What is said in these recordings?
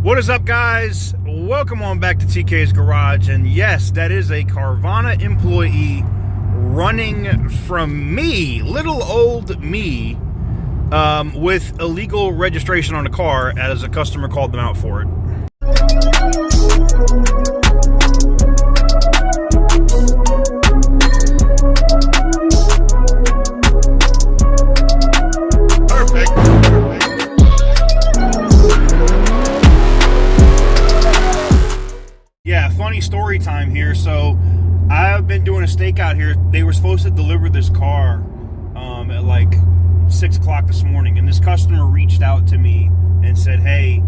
What is up, guys? Welcome on back to TK's Garage. And yes, that is a Carvana employee running from me, little old me, with illegal registration on the car as a customer called them out for it. Yeah, funny story time here. So I've been doing a stakeout here. They were supposed to deliver this car at like 6 o'clock this morning, and this customer reached out to me and said, hey,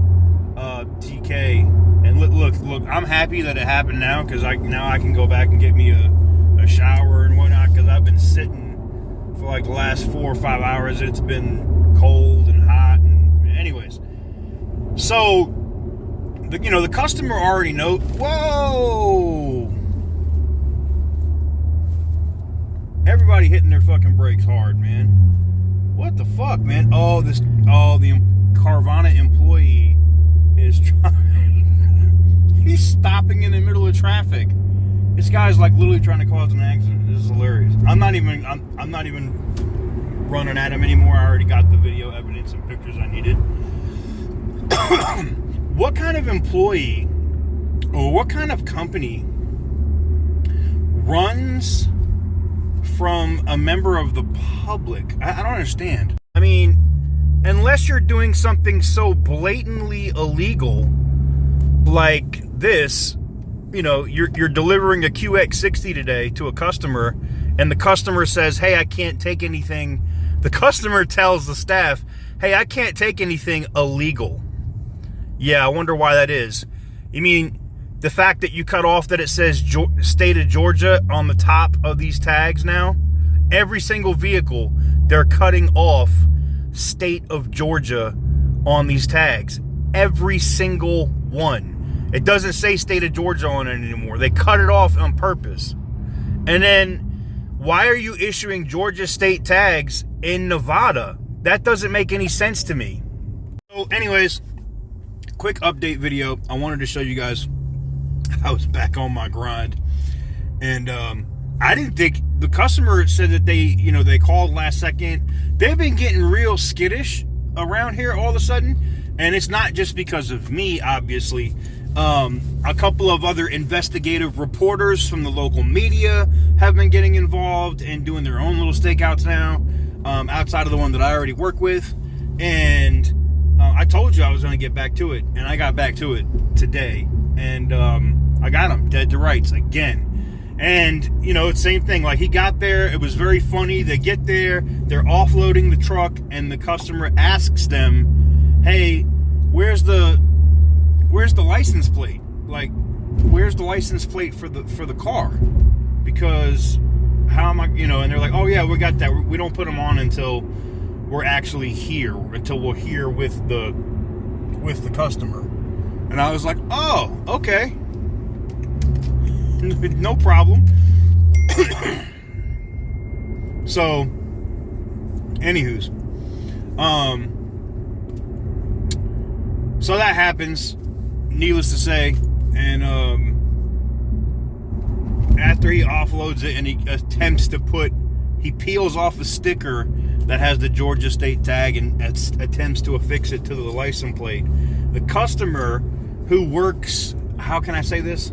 TK, and look, I'm happy that it happened now, because now I can go back and get me a shower and whatnot, because I've been sitting for like the last 4 or 5 hours. It's been cold and hot, and anyways, so the customer already knows. Whoa! Everybody hitting their fucking brakes hard, man. What the fuck, man? The Carvana employee is trying. He's stopping in the middle of traffic. This guy's like literally trying to cause an accident. This is hilarious. I'm not even running at him anymore. I already got the video evidence and pictures I needed. What kind of employee or what kind of company runs from a member of the public? I don't understand. I mean, unless you're doing something so blatantly illegal like this, you're delivering a QX60 today to a customer, and the customer says, hey, I can't take anything. The customer tells the staff, hey, I can't take anything illegal. Yeah, I wonder why that is. You mean the fact that you cut off that it says state of Georgia on the top of these tags now? Every single vehicle, they're cutting off state of Georgia on these tags. Every single one. It doesn't say state of Georgia on it anymore. They cut it off on purpose. And then, why are you issuing Georgia state tags in Nevada? That doesn't make any sense to me. So anyways, quick update video. I wanted to show you guys I was back on my grind, and I didn't think the customer said that they called last second. They've been getting real skittish around here all of a sudden, and it's not just because of me, obviously. A couple of other investigative reporters from the local media have been getting involved and doing their own little stakeouts now, outside of the one that I already work with. And I told you I was going to get back to it, and I got back to it today. And I got him dead to rights again. And, it's the same thing. Like, he got there. It was very funny. They get there. They're offloading the truck, and the customer asks them, hey, where's the license plate? Like, where's the license plate for the car? Because how am I, and they're like, oh, yeah, we got that. We don't put them on until we're actually here, until we're here with the customer. And I was like, oh, okay. No problem. So, anywho's. So that happens, needless to say. And after he offloads it and he attempts to he peels off a sticker that has the Georgia state tag and attempts to affix it to the license plate. The customer, who works, how can I say this,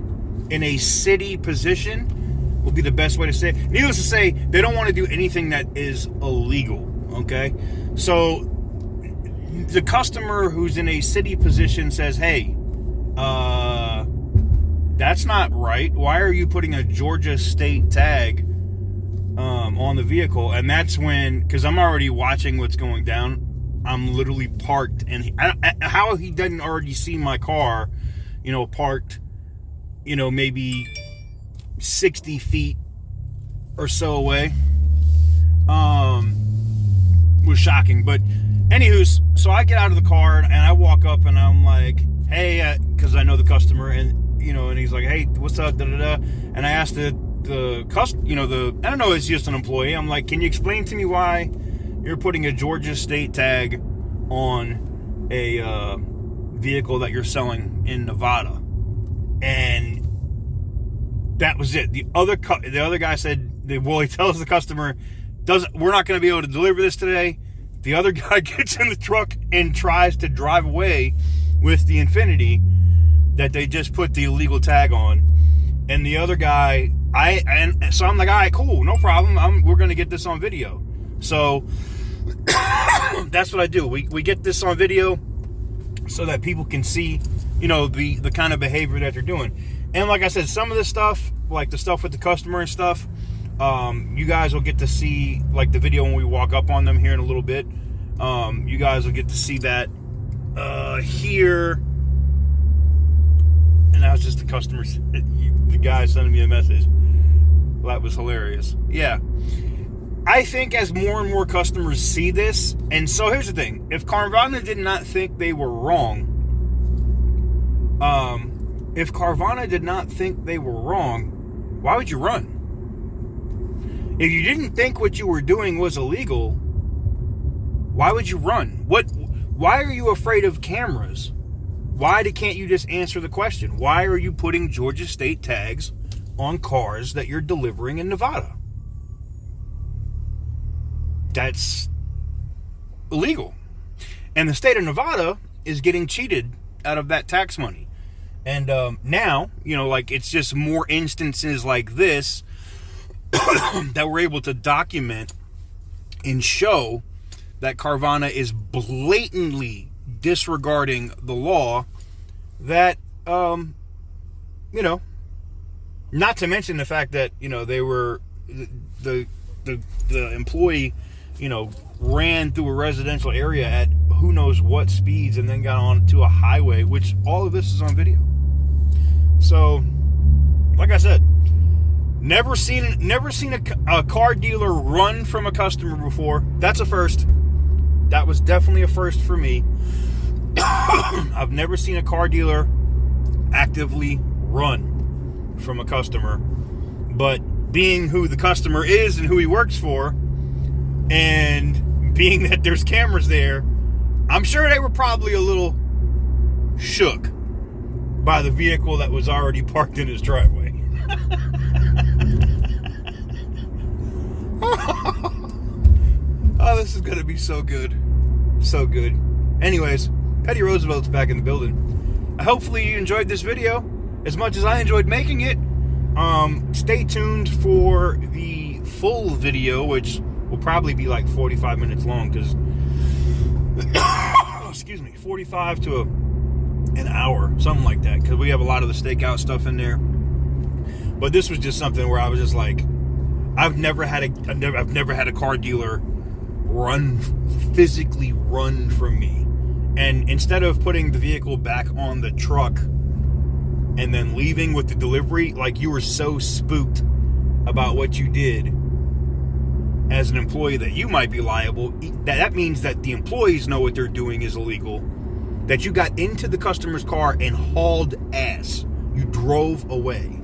in a city position, will be the best way to say it. Needless to say, they don't want to do anything that is illegal, okay? So the customer who's in a city position says, hey, that's not right. Why are you putting a Georgia state tag on the vehicle? And that's when, because I'm already watching what's going down, I'm literally parked, and how he doesn't already see my car, parked, maybe 60 feet or so away, was shocking. But anywho's, so I get out of the car and I walk up and I'm like, hey, because I know the customer, and and he's like, hey, what's up, and I asked the I don't know, it's just an employee. I'm like, can you explain to me why you're putting a Georgia state tag on a vehicle that you're selling in Nevada. And that was it. The other guy said, well, he tells the customer, we're not going to be able to deliver this today. The other guy gets in the truck and tries to drive away with the Infinity that they just put the illegal tag on. And the other guy, so I'm like, all right, cool, no problem. We're going to get this on video. So that's what I do. We get this on video so that people can see, the kind of behavior that they're doing. And like I said, some of this stuff, like the stuff with the customer and stuff, you guys will get to see, like, the video when we walk up on them here in a little bit. You guys will get to see that here. And that was just the customers, the guy sending me a message. Well, that was hilarious. Yeah. I think as more and more customers see this, and so here's the thing. If Carvana did not think they were wrong, why would you run? If you didn't think what you were doing was illegal, why would you run? Why are you afraid of cameras? Why can't you just answer the question? Why are you putting Georgia state tags on cars that you're delivering in Nevada? That's illegal. And the state of Nevada is getting cheated out of that tax money. And now, it's just more instances like this that we're able to document and show that Carvana is blatantly disregarding the law, that not to mention the fact that they were the employee ran through a residential area at who knows what speeds and then got on to a highway, which all of this is on video. So like I said, never seen a car dealer run from a customer before. That's a first. That was definitely a first for me. I've never seen a car dealer actively run from a customer. But being who the customer is and who he works for, and being that there's cameras there, I'm sure they were probably a little shook by the vehicle that was already parked in his driveway. Oh, this is going to be so good. So good. Anyways, Petty Roosevelt's back in the building. Hopefully you enjoyed this video as much as I enjoyed making it. Stay tuned for the full video, which will probably be like 45 minutes long, because 45 to an hour, something like that, because we have a lot of the stakeout stuff in there. But this was just something where I was just like, I've never had a car dealer physically run from me. And instead of putting the vehicle back on the truck and then leaving with the delivery, like, you were so spooked about what you did as an employee that you might be liable. That means that the employees know what they're doing is illegal, that you got into the customer's car and hauled ass. You drove away.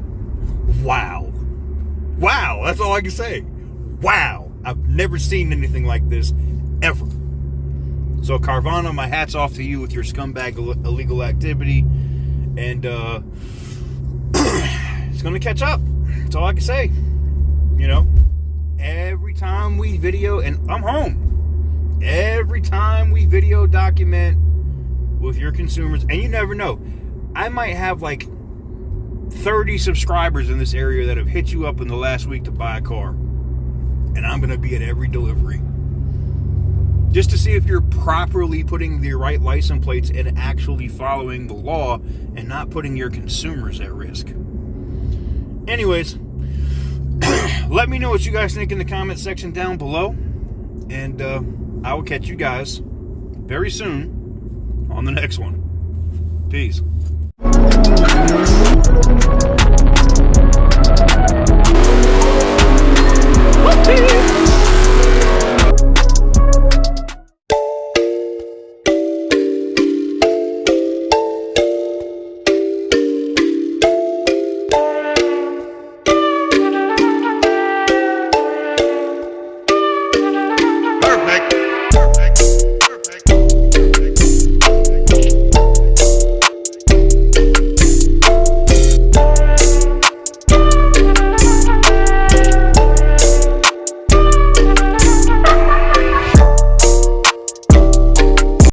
Wow. Wow, that's all I can say. Wow. I've never seen anything like this, ever. So Carvana, my hat's off to you with your scumbag illegal activity. And it's going to catch up. That's all I can say. Every time we video, and I'm home, every time we video document with your consumers, and you never know, I might have like 30 subscribers in this area that have hit you up in the last week to buy a car. And I'm going to be at every delivery, just to see if you're properly putting the right license plates and actually following the law and not putting your consumers at risk. Anyways, let me know what you guys think in the comment section down below. And I will catch you guys very soon on the next one. Peace.